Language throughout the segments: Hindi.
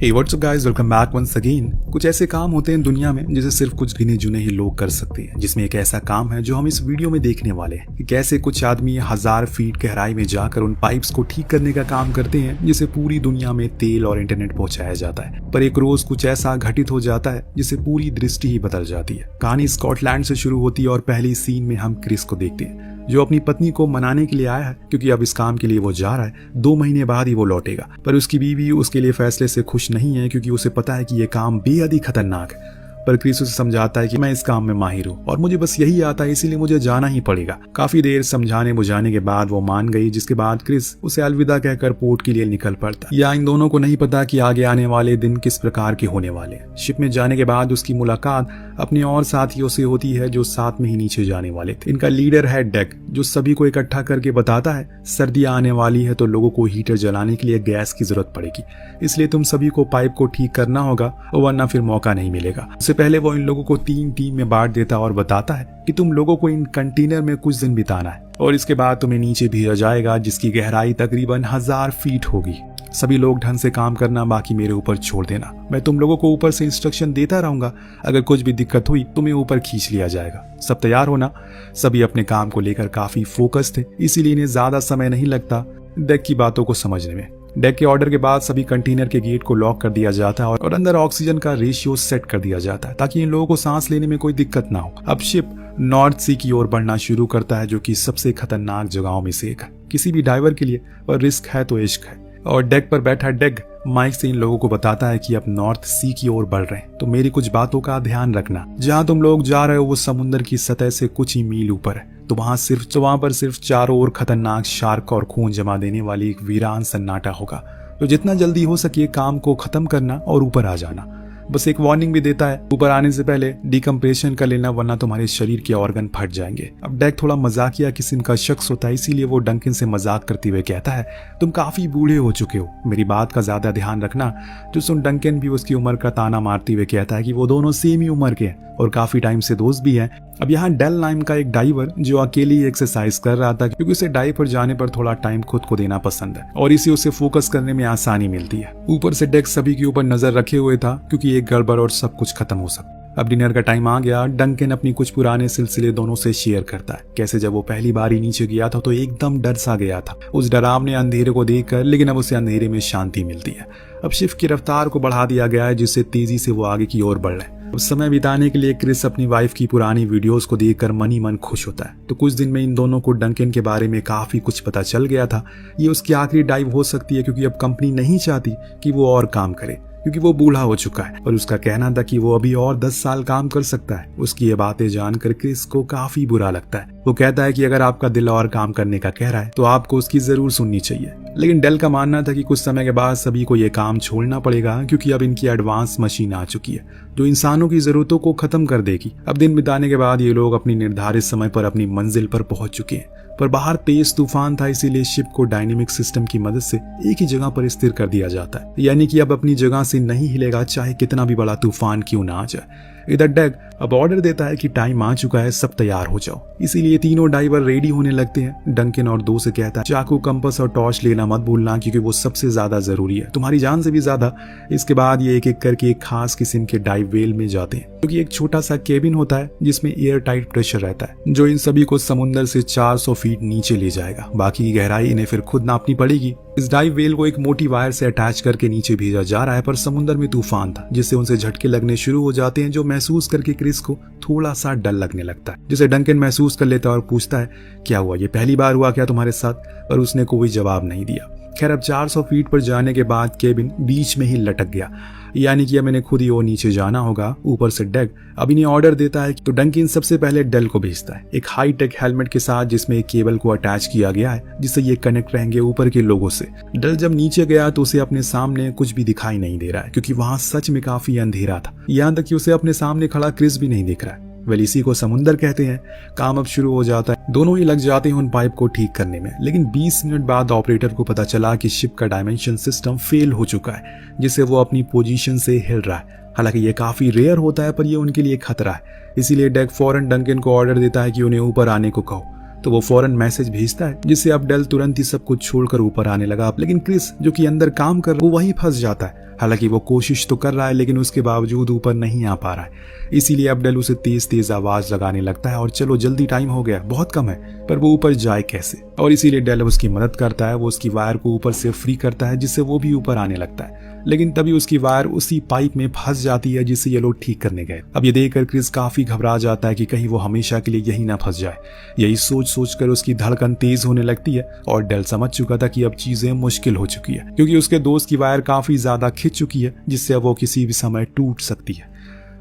हे what's up guys, welcome back once again. कुछ ऐसे काम होते हैं दुनिया में जिसे सिर्फ कुछ गिने चुने ही लोग कर सकते हैं, जिसमें एक ऐसा काम है जो हम इस वीडियो में देखने वाले हैं कि कैसे कुछ आदमी 1000 फीट गहराई में जाकर उन पाइप्स को ठीक करने का काम करते हैं जिसे पूरी दुनिया में तेल और इंटरनेट पहुंचाया जाता है। पर एक रोज कुछ ऐसा घटित हो जाता है जिससे पूरी दृष्टि ही बदल जाती है। कहानी स्कॉटलैंड से शुरू होती है और पहली सीन में हम क्रिस को देखते हैं जो अपनी पत्नी को मनाने के लिए आया है क्योंकि अब इस काम के लिए वो जा रहा है। 2 महीने बाद ही वो लौटेगा, पर उसकी बीवी उसके लिए फैसले से खुश नहीं है क्योंकि उसे पता है कि ये काम बेहद ही खतरनाक है। पर क्रिस उसे समझाता है कि मैं इस काम में माहिर हूँ और मुझे बस यही आता है, इसीलिए मुझे जाना ही पड़ेगा। काफी देर समझाने बुझाने के बाद वो मान गई, जिसके बाद क्रिस उसे अलविदा कहकर पोर्ट के लिए निकल पड़ता। या इन दोनों को नहीं पता कि आगे आने वाले दिन किस प्रकार के होने वाले। शिप में जाने के बाद उसकी मुलाकात अपने और साथियों से होती है जो साथ में ही नीचे जाने वाले थे। इनका लीडर है डेक, जो सभी को इकट्ठा करके बताता है सर्दियां आने वाली है तो लोगों को हीटर जलाने के लिए गैस की जरूरत पड़ेगी, इसलिए तुम सभी को पाइप को ठीक करना होगा वरना फिर मौका नहीं मिलेगा। उससे पहले वो इन लोगों को 3 टीम में बांट देता और बताता है कि तुम लोगों को इन कंटेनर में कुछ दिन बिताना है और इसके बाद तुम्हें नीचे भेजा जाएगा जिसकी गहराई तकरीबन 1000 फीट होगी। सभी लोग ढंग से काम करना, बाकी मेरे ऊपर छोड़ देना। मैं तुम लोगों को ऊपर से इंस्ट्रक्शन देता रहूंगा, अगर कुछ भी दिक्कत हुई तुम्हें ऊपर खींच लिया जाएगा। सब तैयार होना। सभी अपने काम को लेकर काफी फोकस थे, इसीलिए इन्हें ज्यादा समय नहीं लगता डेक की बातों को समझने में। डेक के ऑर्डर के बाद सभी कंटेनर के गेट को लॉक कर दिया जाता है और अंदर ऑक्सीजन का रेशियो सेट कर दिया जाता है ताकि इन लोगों को सांस लेने में कोई दिक्कत ना हो। अब शिप नॉर्थ सी की ओर बढ़ना शुरू करता है जो कि सबसे खतरनाक जगहों में से एक है किसी भी डाइवर के लिए, पर रिस्क है तो इश्क है। और डेक पर बैठा डेक माइक से इन लोगों को बताता है कि अब नॉर्थ सी की ओर बढ़ रहे हैं, तो मेरी कुछ बातों का ध्यान रखना। जहां तुम लोग जा रहे हो वो समुद्र की सतह से कुछ ही मील ऊपर है, तो वहां पर सिर्फ चारों ओर खतरनाक शार्क और खून जमा देने वाली एक वीरान सन्नाटा होगा। तो जितना जल्दी हो सके काम को खत्म करना और ऊपर आ जाना। बस एक वार्निंग भी देता है, ऊपर आने से पहले डिकम्प्रेशन कर लेना वरना तुम्हारे शरीर के ऑर्गन फट जाएंगे। अब डेक थोड़ा मजाकिया किस्म का शख्स होता है, इसीलिए वो डंकन से मजाक करते हुए कहता है तुम काफी बूढ़े हो चुके हो, मेरी बात का ज्यादा ध्यान रखना। जो सुन डंकन भी उसकी उम्र का ताना मारते हुए कहता है कि वो दोनों सेम ही उम्र के हैं और काफी टाइम से दोस्त भी हैं। अब यहाँ डेल नाम का एक डाइवर जो अकेले ही एक्सरसाइज कर रहा था क्योंकि उसे डाइव पर जाने पर थोड़ा टाइम खुद को देना पसंद है और इसी उसे फोकस करने में आसानी मिलती है। ऊपर से डेक सभी के ऊपर नजर रखे हुए था क्योंकि एक गड़बड़ और सब कुछ खत्म हो सकता। अब डिनर का टाइम आ गया। डंकन अपनी कुछ पुराने सिलसिले दोनों से शेयर करता है, कैसे जब वो पहली बार ही नीचे गया था तो एकदम डर सा गया था उस डरावने अंधेरे को देखकर, लेकिन अब उसे अंधेरे में शांति मिलती है। अब शिप की रफ्तार को बढ़ा दिया गया है जिससे तेजी से वो आगे की ओर बढ़ रहे हैं। समय बिताने के लिए क्रिस अपनी वाइफ की पुरानी वीडियोस को देखकर मन ही मन खुश होता है। तो कुछ दिन में इन दोनों को डंकन के बारे में काफी कुछ पता चल गया था। ये उसकी आखिरी डाइव हो सकती है क्योंकि अब कंपनी नहीं चाहती कि वो और काम करे क्योंकि वो बूढ़ा हो चुका है और उसका कहना था कि वो अभी और 10 साल काम कर सकता है। उसकी ये बातें जानकर क्रिस को काफी बुरा लगता है। वो कहता है कि अगर आपका दिल और काम करने का कह रहा है तो आपको उसकी जरूर सुननी चाहिए। लेकिन डेल का मानना था कि कुछ समय के बाद सभी को ये काम छोड़ना पड़ेगा क्योंकि अब इनकी एडवांस मशीन आ चुकी है जो इंसानों की जरूरतों को खत्म कर देगी। अब दिन बिताने के बाद ये लोग अपनी निर्धारित समय पर अपनी मंजिल पर पहुंच चुके हैं, पर बाहर तेज तूफान था, इसीलिए शिप को डायनेमिक सिस्टम की मदद से एक ही जगह पर स्थिर कर दिया जाता है, यानी कि अब अपनी जगह से नहीं हिलेगा चाहे कितना भी बड़ा तूफान क्यों ना आ जाए। इधर डेक अब ऑर्डर देता है कि टाइम आ चुका है, सब तैयार हो जाओ। इसीलिए तीनों डाइवर रेडी होने लगते हैं। डंकन और 2 से कहता है चाकू, कंपास और टॉर्च लेना मत भूलना क्योंकि वो सबसे ज्यादा जरूरी है, तुम्हारी जान से भी ज्यादा। इसके बाद ये एक एक करके एक खास किस्म के डाइव वेल में जाते हैं क्योंकि एक छोटा सा केबिन होता है जिसमें एयर टाइट प्रेशर रहता है जो इन सभी को समुद्र से 400 फीट नीचे ले जाएगा। बाकी की गहराई इन्हें फिर खुद नापनी पड़ेगी। इस डाइव वेल को एक मोटी वायर से अटैच करके नीचे भेजा जा रहा है, पर समुद्र में तूफान था जिससे उनसे झटके लगने शुरू हो जाते हैं जो महसूस करके क्रिस को थोड़ा सा डर लगने लगता है, जिसे डंकन महसूस कर लेता है और पूछता है क्या हुआ, ये पहली बार हुआ क्या तुम्हारे साथ? पर उसने कोई जवाब नहीं दिया। खैर अब 400 फीट पर जाने के बाद केबिन बीच में ही लटक गया, यानी कि अब मैंने खुद ही वो नीचे जाना होगा। ऊपर से डेक अब इन्हें ऑर्डर देता है तो डंकिन सबसे पहले डेल को भेजता है एक हाई टेक हेलमेट के साथ जिसमें एक केबल को अटैच किया गया है जिससे ये कनेक्ट रहेंगे ऊपर के लोगों से। डेल जब नीचे गया तो उसे अपने सामने कुछ भी दिखाई नहीं दे रहा है क्योंकि वहां सच में काफी अंधेरा था, यहाँ तक कि उसे अपने सामने खड़ा क्रिस भी नहीं दिख रहा है। वेल इसी को समुंदर कहते हैं। काम अब शुरू हो जाता है, दोनों ही लग जाते हैं उन पाइप को ठीक करने में। लेकिन 20 मिनट बाद ऑपरेटर को पता चला कि शिप का डायमेंशन सिस्टम फेल हो चुका है जिससे वो अपनी पोजीशन से हिल रहा है। हालांकि ये काफी रेयर होता है पर ये उनके लिए खतरा है, इसीलिए डेक फौरन डंकन को ऑर्डर देता है कि उन्हें ऊपर आने को कहो। तो वो फौरन मैसेज भेजता है, जिससे अब डेल तुरंत ही सब कुछ छोड़कर ऊपर आने लगा। लेकिन क्रिस जो कि अंदर काम कर वो वहीं फंस जाता है। हालांकि वो कोशिश तो कर रहा है लेकिन उसके बावजूद ऊपर नहीं आ पा रहा है। इसीलिए अब डेल उसे तेज तेज आवाज लगाने लगता है और चलो जल्दी, टाइम हो गया, बहुत कम है। पर वो ऊपर जाए कैसे? और इसीलिए डेल उसकी मदद करता है। वो उसकी वायर को ऊपर से फ्री करता है जिससे वो भी ऊपर आने लगता है। लेकिन तभी उसकी वायर उसी पाइप में फंस जाती है जिसे ये लोग ठीक करने गए। अब ये देखकर क्रिस काफी घबरा जाता है कि कहीं वो हमेशा के लिए यही ना फंस जाए। यही सोच सोचकर उसकी धड़कन तेज होने लगती है और डेल समझ चुका था कि अब चीजें मुश्किल हो चुकी है, क्योंकि उसके दोस्त की वायर काफी ज्यादा खिंच चुकी है जिससे अब वो किसी भी समय टूट सकती है।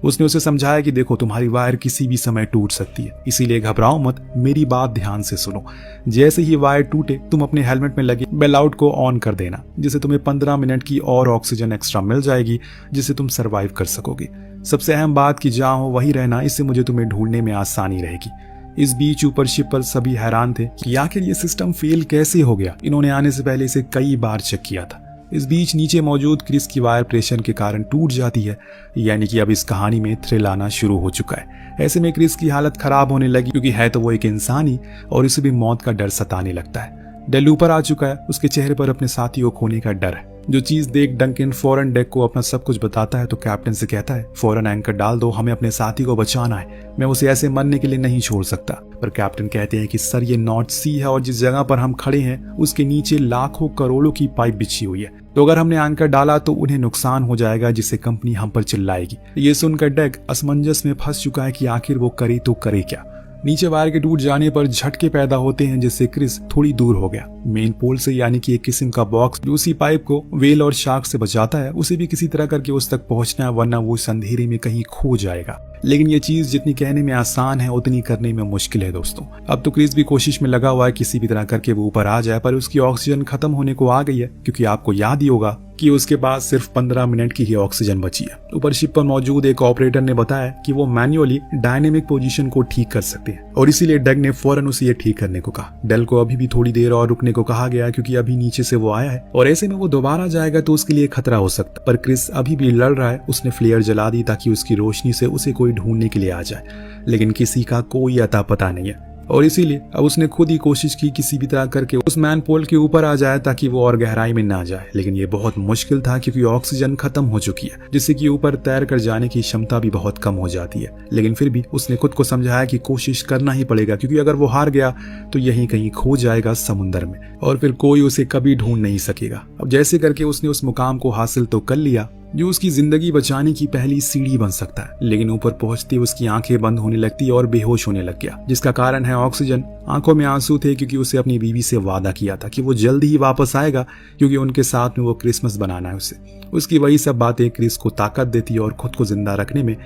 उसने उसे समझाया कि देखो तुम्हारी वायर किसी भी समय टूट सकती है, इसीलिए घबराओ मत, मेरी बात ध्यान से सुनो। जैसे ही वायर टूटे तुम अपने हेलमेट में लगे बेल आउट को ऑन कर देना, जिससे तुम्हें 15 मिनट की और ऑक्सीजन एक्स्ट्रा मिल जाएगी, जिससे तुम सरवाइव कर सकोगे। सबसे अहम बात कि जहां हो वहीं रहना, इससे मुझे तुम्हें ढूंढने में आसानी रहेगी। इस बीच ऊपर शिप पर सभी हैरान थे कि आखिर ये सिस्टम फेल कैसे हो गया। इन्होंने आने से पहले इसे कई बार चेक किया था। इस बीच नीचे मौजूद क्रिस की वायर प्रेशर के कारण टूट जाती है, यानी कि अब इस कहानी में थ्रिल आना शुरू हो चुका है। ऐसे में क्रिस की हालत खराब होने लगी, क्योंकि है तो वो एक इंसान ही और इसे भी मौत का डर सताने लगता है। डेल ऊपर आ चुका है, उसके चेहरे पर अपने साथी को खोने का डर है। जो चीज देख डंकन फौरन डेक को अपना सब कुछ बताता है तो कैप्टन से कहता है फौरन एंकर डाल दो, हमें अपने साथी को बचाना है, मैं उसे ऐसे मरने के लिए नहीं छोड़ सकता। पर कैप्टन कहते हैं कि सर ये नॉर्थ सी है और जिस जगह पर हम खड़े हैं उसके नीचे लाखों करोड़ों की पाइप बिछी हुई है, तो अगर हमने एंकर डाला तो उन्हें नुकसान हो जाएगा, जिससे कंपनी हम पर चिल्लाएगी। ये सुनकर डेक असमंजस में फंस चुका है कि आखिर वो करे तो करे क्या। नीचे वायर के टूट जाने पर झटके पैदा होते हैं, जिससे क्रिस थोड़ी दूर हो गया मेन पोल से, यानी कि एक किस्म का बॉक्स जो उसी पाइप को वेल और शार्क से बचाता है, उसे भी किसी तरह करके उस तक पहुंचना है, वरना वो इस अंधेरे में कहीं खो जाएगा। लेकिन ये चीज जितनी कहने में आसान है उतनी करने में मुश्किल है दोस्तों। अब तो क्रिस भी कोशिश में लगा हुआ है किसी भी तरह करके वो ऊपर आ जाए, पर उसकी ऑक्सीजन खत्म होने को आ गई है, क्योंकि आपको याद ही होगा कि उसके पास सिर्फ 15 मिनट की ही ऑक्सीजन बची है। ऊपर शिप पर मौजूद एक ऑपरेटर ने बताया कि वो मैन्युअली डायनेमिक पोजीशन को ठीक कर सकते हैं, और इसीलिए डेग ने फौरन उसे ये ठीक करने को कहा। डेल को अभी भी थोड़ी देर और रुकने को कहा गया, क्योंकि अभी नीचे से वो आया है और ऐसे में वो दोबारा जाएगा तो उसके लिए खतरा हो सकता। पर क्रिस अभी भी लड़ रहा है। उसने फ्लेयर जला दी ताकि उसकी रोशनी से उसे कोई ढूंढने के लिए आ जाए, लेकिन किसी का कोई अता पता नहीं है, और इसीलिए अब उसने खुद ही कोशिश की किसी भी तरह करके उस मैन पोल के ऊपर आ जाए ताकि वो और गहराई में ना जाए। लेकिन ये बहुत मुश्किल था, क्योंकि ऑक्सीजन खत्म हो चुकी है, जिससे कि ऊपर तैर कर जाने की क्षमता भी बहुत कम हो जाती है। लेकिन फिर भी उसने खुद को समझाया कि कोशिश करना ही पड़ेगा, क्योंकि अगर वो हार गया तो यहीं कहीं खो जाएगा समुद्र में, और फिर कोई उसे कभी ढूंढ नहीं सकेगा। अब जैसे करके उसने उस मुकाम को हासिल तो कर लिया जो उसकी जिंदगी बचाने की पहली सीढ़ी बन सकता है। लेकिन ऊपर पहुंचते उसकी आंखें बंद होने लगती और बेहोश होने लग गया, जिसका कारण है ऑक्सीजन। आंखों में आंसू थे, क्योंकि उसे अपनी बीवी से वादा किया था कि वो जल्दी ही वापस आएगा, क्योंकि उनके साथ में वो क्रिसमस बनाना है उसे। उसकी वही सब बातें क्रिस को ताकत देती है और खुद को जिंदा रखने में।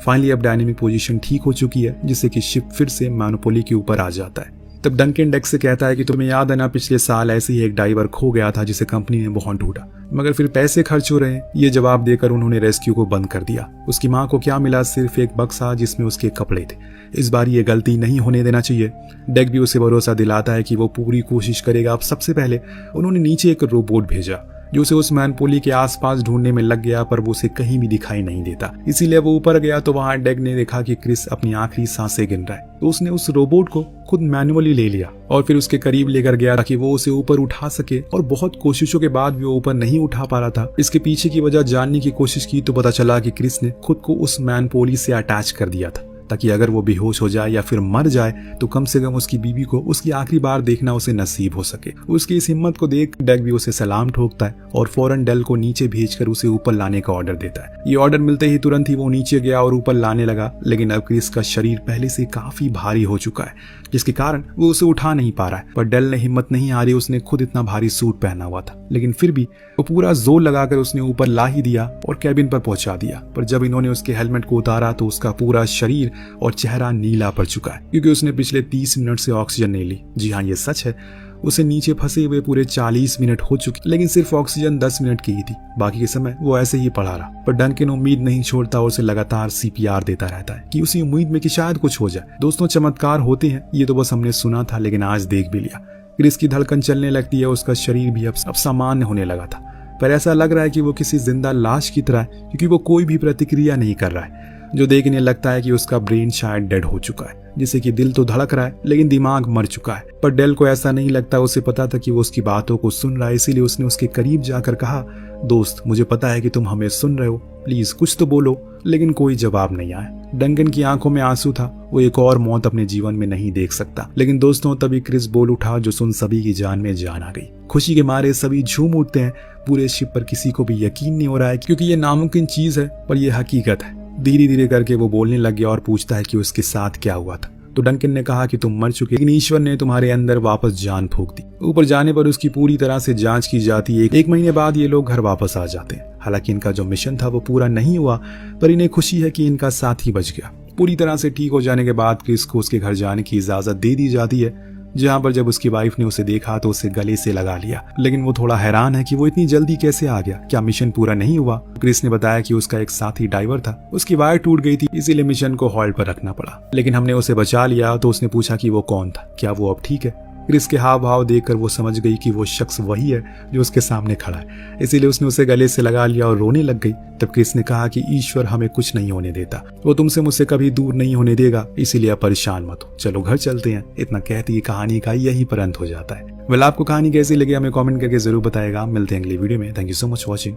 फाइनली अब डायनेमिक पोजीशन ठीक हो चुकी है, जिससे कि शिप फिर से मोनोपोली के ऊपर आ जाता है। तब डंकन डेक से कहता है कि तुम्हें याद है ना, पिछले साल ऐसे ही एक डाइवर खो गया था जिसे कंपनी ने बहुत ढूंढा, मगर फिर पैसे खर्च हो रहे हैं। ये जवाब देकर उन्होंने रेस्क्यू को बंद कर दिया। उसकी माँ को क्या मिला? सिर्फ एक बक्सा जिसमें उसके कपड़े थे। इस बार ये गलती नहीं होने देना चाहिए। डेक भी उसे भरोसा दिलाता है कि वो पूरी कोशिश करेगा। अब सबसे पहले उन्होंने नीचे एक रोबोट भेजा जो उसे उस मैनपोली के आसपास ढूंढने में लग गया, पर वो उसे कहीं भी दिखाई नहीं देता। इसीलिए वो ऊपर गया तो वहां डेग ने देखा कि क्रिस अपनी आखिरी सांसें गिन रहा है, तो उसने उस रोबोट को खुद मैनुअली ले लिया और फिर उसके करीब लेकर गया ताकि वो उसे ऊपर उठा सके। और बहुत कोशिशों के बाद भी वो ऊपर नहीं उठा पा रहा था। इसके पीछे की वजह जानने की कोशिश की तो पता चला कि क्रिस ने खुद को उस मैनपोली से अटैच कर दिया था, ताकि अगर वो बेहोश हो जाए या फिर मर जाए तो कम से कम उसकी बीवी को उसकी आखिरी बार देखना उसे नसीब हो सके। उसकी इस हिम्मत को देख डेग भी उसे सलाम ठोकता है और फौरन डेल को नीचे भेजकर उसे ऊपर लाने का ऑर्डर देता है। ये ऑर्डर मिलते ही तुरंत ही वो नीचे गया और ऊपर लाने लगा, लेकिन अब क्रिस का शरीर पहले से काफी भारी हो चुका है, जिसके कारण वो उसे उठा नहीं पा रहा है। पर डेल ने हिम्मत नहीं हारी, उसने खुद इतना भारी सूट पहना हुआ था, लेकिन फिर भी वो पूरा जोर लगाकर उसने ऊपर ला ही दिया और कैबिन पर पहुंचा दिया। पर जब इन्होंने उसके हेलमेट को उतारा तो उसका पूरा शरीर और चेहरा नीला पड़ चुका है, क्योंकि उसने पिछले 30 मिनट से ऑक्सीजन नहीं ली। जी हाँ, ये सच है। उसे नीचे फंसे हुए पूरे 40 मिनट हो चुके, लेकिन सिर्फ ऑक्सीजन 10 मिनट की ही थी। बाकी के समय वो ऐसे ही पड़ा रहा। पर डंकन उम्मीद नहीं छोड़ता और उसे लगातार CPR देता रहता है कि उसी उम्मीद में कि शायद कुछ हो जाए। दोस्तों, चमत्कार होते हैं, ये तो बस हमने सुना था, लेकिन आज देख भी लिया। क्रिस की धड़कन चलने लगती है, उसका शरीर भी अब सामान्य होने लगा था, पर ऐसा लग रहा है कि वो किसी जिंदा लाश की तरह है, क्योंकि वो कोई भी प्रतिक्रिया नहीं कर रहा है, जो देखने लगता है कि उसका ब्रेन शायद डेड हो चुका है। जिससे कि दिल तो धड़क रहा है लेकिन दिमाग मर चुका है। पर डेल को ऐसा नहीं लगता, उसे पता था कि वो उसकी बातों को सुन रहा है, इसीलिए उसने उसके करीब जाकर कहा, दोस्त मुझे पता है कि तुम हमें सुन रहे हो, प्लीज कुछ तो बोलो। लेकिन कोई जवाब नहीं आया। डंकन की आंखों में आंसू था, वो एक और मौत अपने जीवन में नहीं देख सकता। लेकिन दोस्तों तभी क्रिस बोल उठा जो सुन सभी की जान में जान आ गई। खुशी के मारे सभी झूम उठते हैं। पूरे शिप पर किसी को भी यकीन नहीं हो रहा है क्योंकि ये नामुमकिन चीज है पर यह हकीकत है। धीरे धीरे करके वो बोलने लग गया और पूछता है कि उसके साथ क्या हुआ था। तो डंकन ने कहा कि तुम मर चुके, लेकिन ईश्वर ने तुम्हारे अंदर वापस जान फूंक दी। ऊपर जाने पर उसकी पूरी तरह से जांच की जाती है। एक महीने बाद ये लोग घर वापस आ जाते हैं। हालांकि इनका जो मिशन था वो पूरा नहीं हुआ, पर इन्हें खुशी है कि इनका साथी बच गया। पूरी तरह से ठीक हो जाने के बाद क्रिस को उसके घर जाने की इजाजत दे दी जाती है, जहां पर जब उसकी वाइफ ने उसे देखा तो उसे गले से लगा लिया। लेकिन वो थोड़ा हैरान है कि वो इतनी जल्दी कैसे आ गया, क्या मिशन पूरा नहीं हुआ। क्रिस ने बताया कि उसका एक साथी ड्राइवर था, उसकी वायर टूट गई थी, इसीलिए मिशन को हॉल्ट पर रखना पड़ा। लेकिन हमने उसे बचा लिया। तो उसने पूछा कि वो कौन था, क्या वो अब ठीक है। क्रिस के हाव भाव देखकर वो समझ गई कि वो शख्स वही है जो उसके सामने खड़ा है, इसीलिए उसने उसे गले से लगा लिया और रोने लग गई। तब क्रिस ने कहा कि ईश्वर हमें कुछ नहीं होने देता, वो तुमसे मुझसे कभी दूर नहीं होने देगा, इसीलिए आप परेशान मत हो, चलो घर चलते हैं। इतना कहती ये कहानी का यही पर अंत हो जाता है। वेल आपको कहानी कैसी लगी हमें कमेंट करके जरूर बताएगा। मिलते हैं अगली वीडियो में। Thank you so much watching.